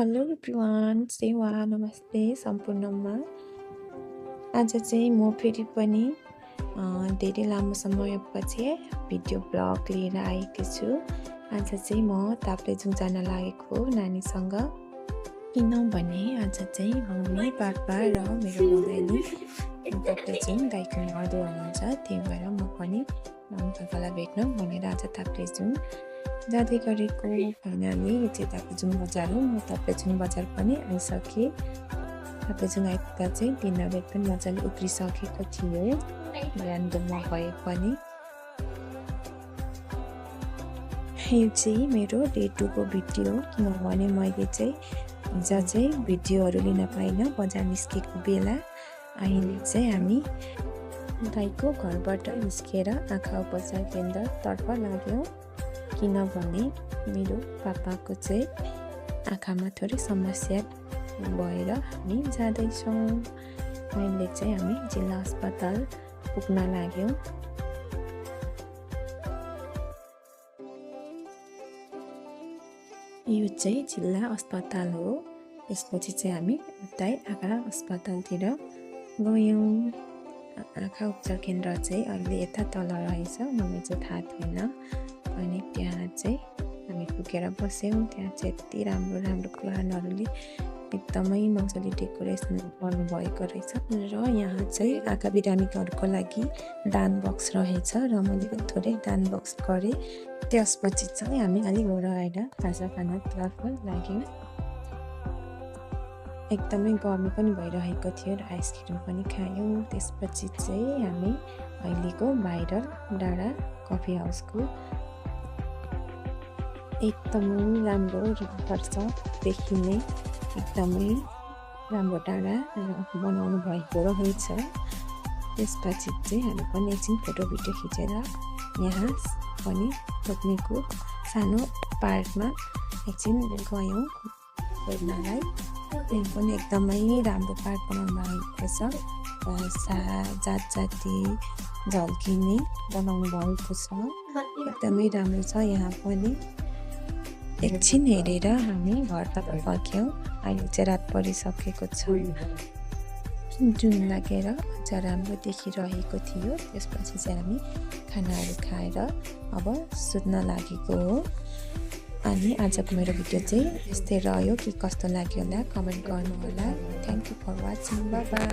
Hello everyone, सेवा नमस्ते सम्पूर्णमा। आज चाहिँ म फेरि पनि धेरै लामो समयपछि भिडियो ब्लग लिएर आएकी छु। आज चाहिँ म ताप्लेजुङ जान लागेको नानीसँग, किनभने आज चाहिँ मम्मी पापा र मेरो भदैनी ताप्लेजुङ दाइको मर्दो हुनुहुन्छ। त्यही भएर म पनि मम्मी पापालाई भेट्न भनेर आज ताप्लेजुङ जाँदै गरेको। फाइनली यो चाहिँ ताप्लेजुङ बजार हो। म ताप्लेजुङ बजार पनि आइसकेँ। ताप्लेजुङ आइपुग्दा चाहिँ डिनर पनि मजाले उक्रिसकेको थियो, बिहानमा भए पनि। यो चाहिँ मेरो डे 2 को भिडियो हो, किनभने मैले चाहिँ हिजो चाहिँ भिडियोहरू लिन पाइनँ बजार निस्केको बेला। अहिले चाहिँ हामी दाइको घरबाट निस्केर आँखा उपचार केन्द्रतर्फ लाग्यौँ, किनभने मेरो पापाको चाहिँ आँखामा थोरै समस्या भएर हामी जाँदैछौँ। अहिले चाहिँ हामी जिल्ला अस्पताल पुग्न लाग्यौँ। यो चाहिँ जिल्ला अस्पताल हो। त्यसपछि चाहिँ हामी उतै आँखा अस्पतालतिर गयौँ। आँखा उपचार केन्द्र चाहिँ अहिले यता तल रहेछ, मलाई चाहिँ थाहा थिएन। अनि त्यहाँ चाहिँ हामी पुगेर बस्यौँ। त्यहाँ चाहिँ यति राम्रो राम्रो प्लानहरूले एकदमै मजाले डेकोरेसन गर्नुभएको रहेछ। र यहाँ चाहिँ आँखा बिरामीहरूको लागि दान बक्स रहेछ र मैले थोरै दान बक्स गरेँ। त्यसपछि चाहिँ हामी अलिक घर आएर खाजा खानातर्फ लाग्यौँ। एकदमै गर्मी पनि भइरहेको थियो र आइसक्रिम पनि खायौँ। त्यसपछि चाहिँ हामी अहिलेको भाइरल डाँडा कफी हाउसको एकदमै राम्रो पर्छ, देखिने एकदमै राम्रो डाँडा बनाउनु भएको रहेछ। त्यसपछि चाहिँ हामी पनि एकछिन फोटो भिडियो खिचेर यहाँ पनि रोक्नेको सानो पार्कमा एकछिन गयौँ हेर्नलाई। त्यहाँ पनि एकदमै राम्रो पार्क बनाउनु भएको छ। जात जाति झल्किने बनाउनु भएको छ, एकदमै राम्रो छ। यहाँ पनि एकछिन हेरेर हामी घरतर्फ फर्क्यौँ। अहिले चाहिँ रात परिसकेको छ, जुन लागेर अझ राम्रो देखिरहेको थियो। त्यसपछि चाहिँ हामी खानाहरू खाएर अब सुत्न लागेको हो। अनि आजको मेरो भिडियो चाहिँ यस्तै रह्यो। के कस्तो लाग्यो होला कमेन्ट गर्नु होला। Thank you for watching, bye by.